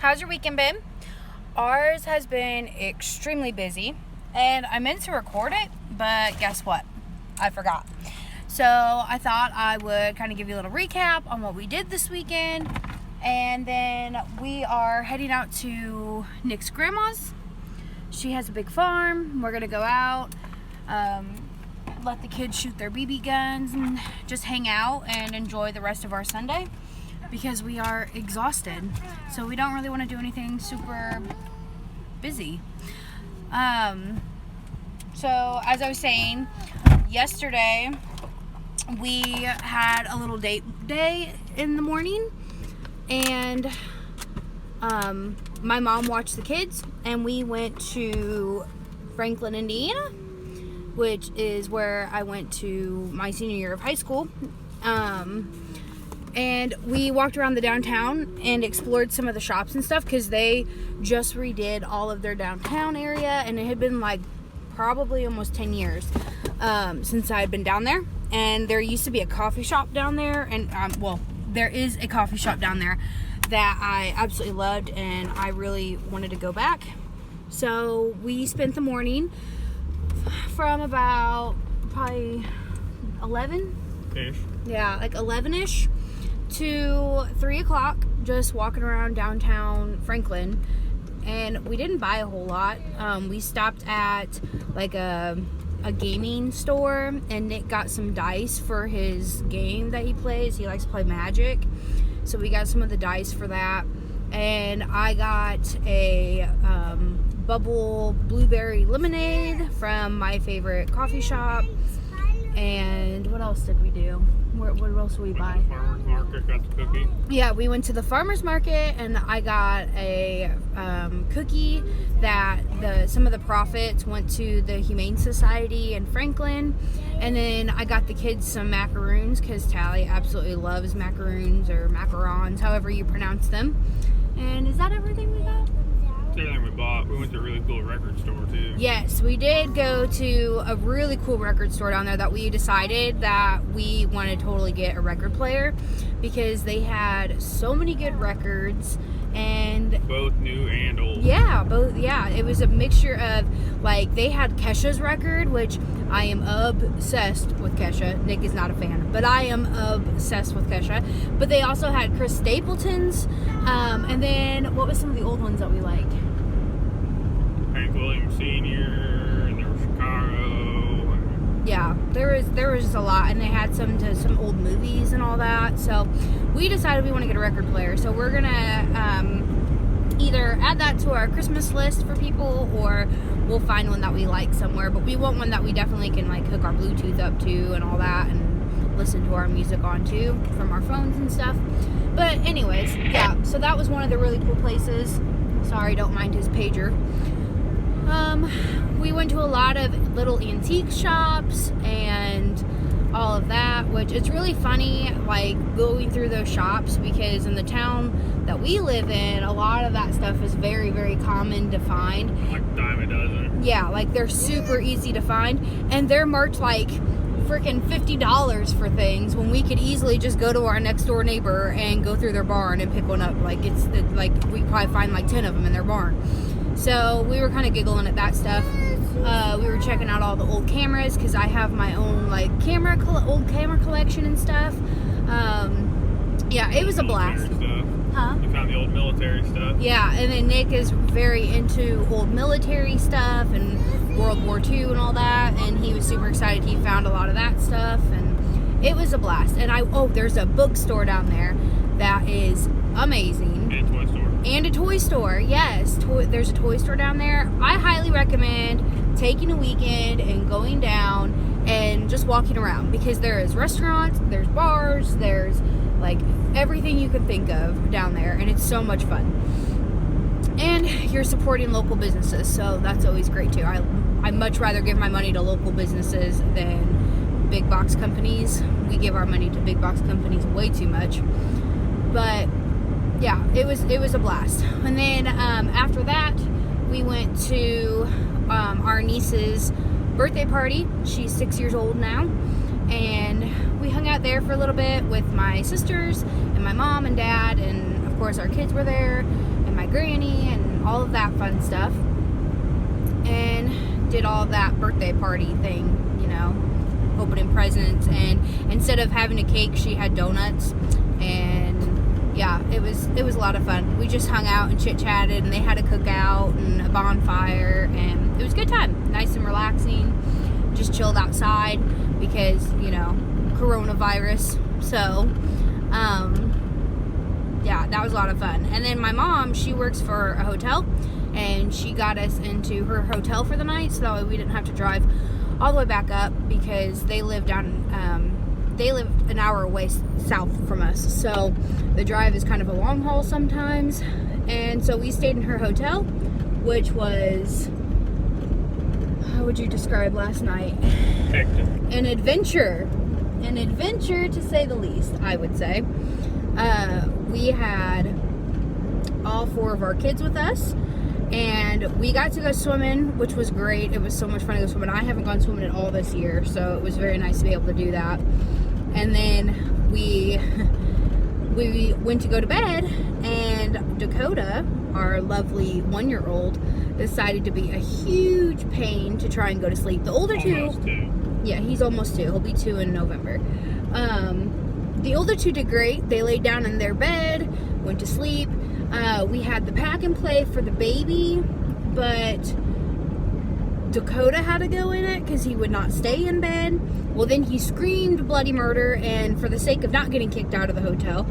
How's your weekend been? Ours has been extremely busy, and I meant to record it, but guess what? I forgot. So I thought I would kind of give you a little recap on what we did this weekend, and then we are heading out to Nick's grandma's. She has a big farm. We're gonna go out, let the kids shoot their BB guns and just hang out and enjoy the rest of our Sunday because we are exhausted. So we don't really want to do anything super busy. So as I was saying, yesterday we had a little date day in the morning, and my mom watched the kids, and we went to Franklin, Indiana, which is where I went to my senior year of high school. And we walked around the downtown and explored some of the shops and stuff because they just redid all of their downtown area, and it had been like probably almost 10 years since I had been down there. And there used to be a coffee shop down there, and there is a coffee shop down there that I absolutely loved, and I really wanted to go back. So we spent the morning from about probably 11-ish. Yeah, like 11-ish to 3 o'clock, just walking around downtown Franklin. And we didn't buy a whole lot. We stopped at like a gaming store, and Nick got some dice for his game that he plays. He likes to play Magic, so we got some of the dice for that. And I got a bubble blueberry lemonade from my favorite coffee shop. And what else did we do? What else did we buy? Farmer's market, got the cookie. Yeah, we went to the farmer's market, and I got a cookie that some of the profits went to the Humane Society in Franklin. And then I got the kids some macaroons because Tally absolutely loves macaroons, or macarons, however you pronounce them. And is that everything we got? That's everything we bought. We went to a really cool record store too. Yes, we did go to a really cool record store down there that we decided that we want to totally get a record player because they had so many good records, and Both new and old. yeah, both. Yeah, it was a mixture of, like, they had Kesha's record, which I am obsessed with Kesha. Nick is not a fan, but I am obsessed with Kesha. But they also had Chris Stapleton's, and then what was some of the old ones that we liked? Hank Williams Sr. and there was Chicago. And Yeah, there was just a lot, and they had some old movies and all that. So we decided we want to get a record player. So we're gonna either add that to our Christmas list for people, or we'll find one that we like somewhere. But we want one that we definitely can like hook our Bluetooth up to and all that, and listen to our music on too from our phones and stuff. But anyways, yeah. So that was one of the really cool places. Sorry, don't mind his pager. We went to a lot of little antique shops and all of that, which it's really funny, like, going through those shops, because in the town that we live in, a lot of that stuff is very, very common to find. like dime a dozen. Yeah, like, they're super easy to find, and they're marked like freaking $50 for things when we could easily just go to our next door neighbor and go through their barn and pick one up. Like, we probably find like 10 of them in their barn. So we were kind of giggling at that stuff. We were checking out all the old cameras because I have my own like old camera collection and stuff. Yeah, it was a blast. Stuff. Huh? We found the old military stuff. Yeah, and then Nick is very into old military stuff and World War II and all that, and he was super excited. He found a lot of that stuff, and it was a blast. And there's a bookstore down there that is amazing. And a toy store. And a toy store, yes. There's a toy store down there. I highly recommend taking a weekend and going down and just walking around, because there is restaurants, there's bars, there's like everything you can think of down there, and it's so much fun. And you're supporting local businesses, so that's always great too. I much rather give my money to local businesses than big box companies. We give our money to big box companies way too much. But yeah, it was a blast. And then after that, we went to our niece's birthday party. She's 6 years old now, and we hung out there for a little bit with my sisters and my mom and dad, and of course our kids were there, and my granny and all of that fun stuff. And did all that birthday party thing, you know, opening presents. And instead of having a cake, she had donuts. And yeah, it was a lot of fun. We just hung out and chit-chatted, and they had a cookout and a bonfire, and it was a good time. Nice and relaxing. Just chilled outside because, you know, coronavirus. So, yeah, that was a lot of fun. And then my mom, she works for a hotel, and she got us into her hotel for the night, so that way we didn't have to drive all the way back up, because they live they live an hour away south from us. So the drive is kind of a long haul sometimes. And so we stayed in her hotel, which was, how would you describe last night? Hectic. An adventure to say the least, I would say. We had all 4 of our kids with us, and we got to go swimming, which was great. It was so much fun to go swimming. I haven't gone swimming at all this year, so it was very nice to be able to do that. And then we went to go to bed, and Dakota, our lovely 1-year-old, decided to be a huge pain to try and go to sleep. The older Almost two, two. yeah, he's almost 2. He'll be 2 in November. The older 2 did great. They laid down in their bed, went to sleep. We had the pack and play for the baby, but Dakota had to go in it because he would not stay in bed. Well, then he screamed bloody murder, and for the sake of not getting kicked out of the hotel,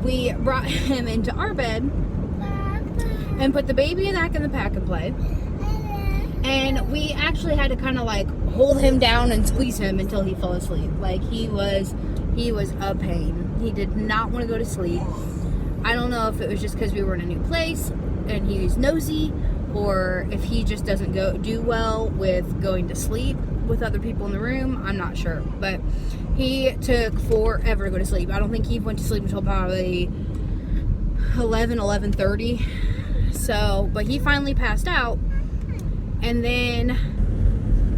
we brought him into our bed and put the baby back in the pack and play. And we actually had to kind of like hold him down and squeeze him until he fell asleep. Like, he was a pain. He did not want to go to sleep. I don't know if it was just because we were in a new place and he's nosy, or if he just doesn't do well with going to sleep with other people in the room. I'm not sure, but he took forever to go to sleep. I don't think he went to sleep until probably 11:30. So, but he finally passed out. And then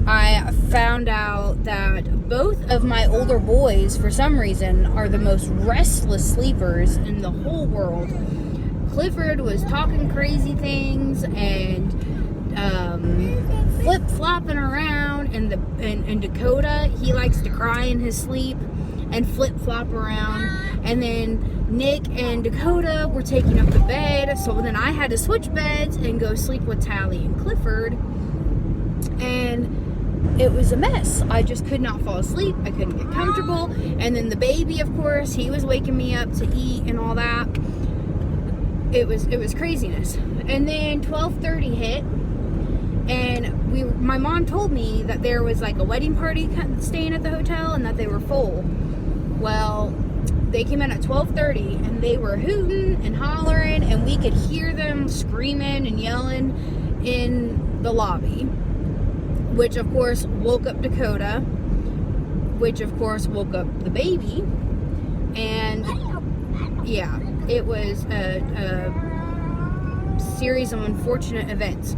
I found out that both of my older boys, for some reason, are the most restless sleepers in the whole world. Clifford was talking crazy things and flip-flopping around, and Dakota, he likes to cry in his sleep and flip-flop around. And then Nick and Dakota were taking up the bed, so then I had to switch beds and go sleep with Tally and Clifford. And it was a mess. I just could not fall asleep. I couldn't get comfortable. And then the baby, of course, he was waking me up to eat and all that. It was craziness. And then 12:30 hit, and my mom told me that there was like a wedding party staying at the hotel and that they were full. Well, they came in at 12:30 and they were hooting and hollering, and we could hear them screaming and yelling in the lobby, which of course woke up Dakota, which of course woke up the baby. And yeah, it was a series of unfortunate events.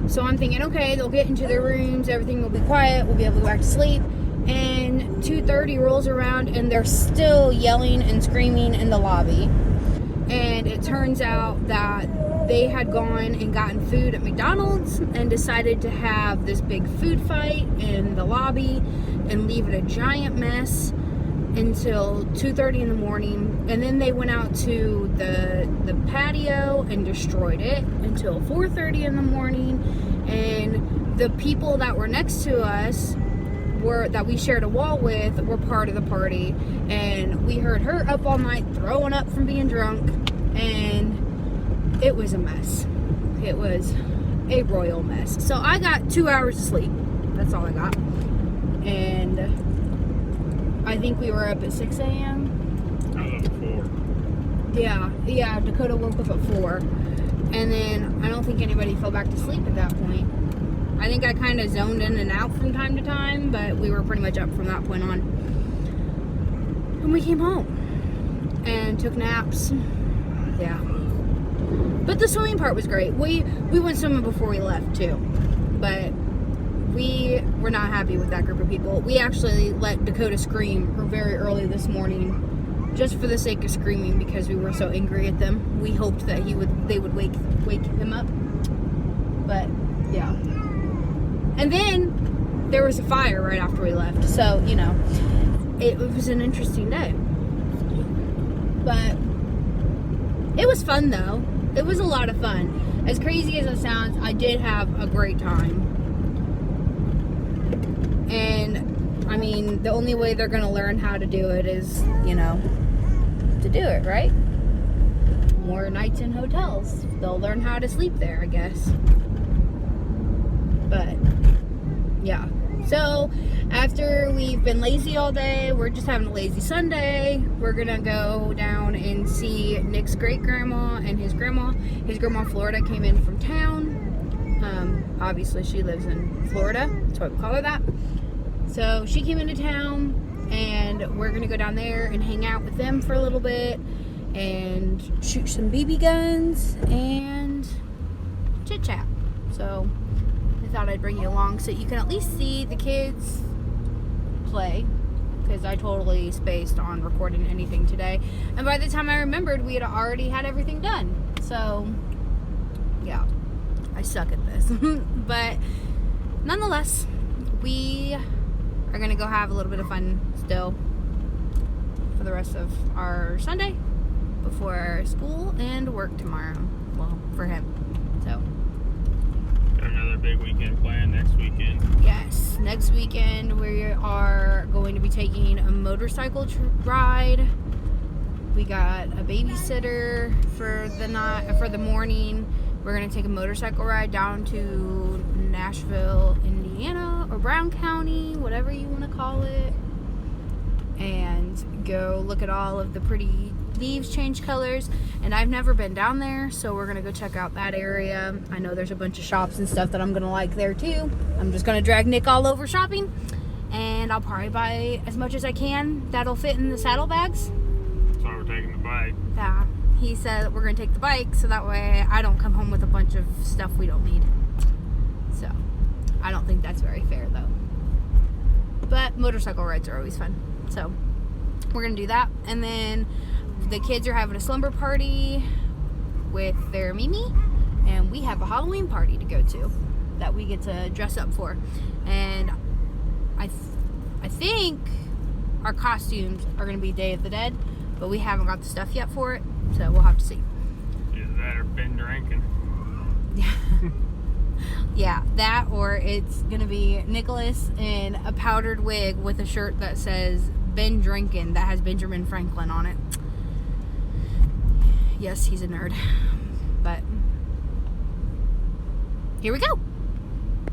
So I'm thinking, okay, they'll get into their rooms, everything will be quiet, we'll be able to go back to sleep. And 2:30 rolls around and they're still yelling and screaming in the lobby. And it turns out that they had gone and gotten food at McDonald's and decided to have this big food fight in the lobby and leave it a giant mess until 2:30 in the morning. And then they went out to the patio and destroyed it until 4:30 in the morning. And the people that were next to us, that we shared a wall with, were part of the party, and we heard her up all night throwing up from being drunk, and it was a mess. It was a royal mess. So I got 2 hours of sleep. That's all I got. And I think we were up at 6 a.m. I was up at 4. Yeah, Dakota woke up at 4, and then I don't think anybody fell back to sleep at that point. I think I kind of zoned in and out from time to time, but we were pretty much up from that point on. And we came home and took naps. Yeah. But the swimming part was great. We went swimming before we left too, but we were not happy with that group of people. We actually let Dakota scream very early this morning just for the sake of screaming because we were so angry at them. We hoped that they would wake him up. But yeah. And then there was a fire right after we left. So, you know, it was an interesting day. But it was fun though. It was a lot of fun. As crazy as it sounds, I did have a great time. And I mean, the only way they're going to learn how to do it is, you know, to do it, right? More nights in hotels. They'll learn how to sleep there, I guess. But, yeah. So, after we've been lazy all day, we're just having a lazy Sunday. We're going to go down and see Nick's great-grandma and his grandma. His grandma in Florida came in from town. Obviously, she lives in Florida. That's why we call her that. So, she came into town, and we're going to go down there and hang out with them for a little bit and shoot some BB guns and chit-chat. So, I thought I'd bring you along so you can at least see the kids play, because I totally spaced on recording anything today. And by the time I remembered, we had already had everything done. So, yeah, I suck at this. But nonetheless, we are going to go have a little bit of fun still for the rest of our Sunday before school and work tomorrow. Well, for him. So, got another big weekend planned next weekend. yes, next weekend we are going to be taking a motorcycle ride. We got a babysitter for the night, for the morning. We're going to take a motorcycle ride down to Nashville, Indiana, or Brown County, whatever you want to call it, and go look at all of the pretty leaves change colors. And I've never been down there, so we're going to go check out that area. I know there's a bunch of shops and stuff that I'm going to like there too. I'm just going to drag Nick all over shopping, and I'll probably buy as much as I can that'll fit in the saddlebags. That's why we're taking the bike. Yeah, he said that we're going to take the bike so that way I don't come home with a bunch of stuff we don't need. So, I don't think that's very fair though. But motorcycle rides are always fun. So, we're going to do that. And then the kids are having a slumber party with their Mimi. And we have a Halloween party to go to that we get to dress up for. And I think our costumes are going to be Day of the Dead. But we haven't got the stuff yet for it. So, we'll have to see. Either that or been drinking. Yeah, that, or it's gonna be Nicholas in a powdered wig with a shirt that says "Been Drinking" that has Benjamin Franklin on it. Yes, he's a nerd. But here we go.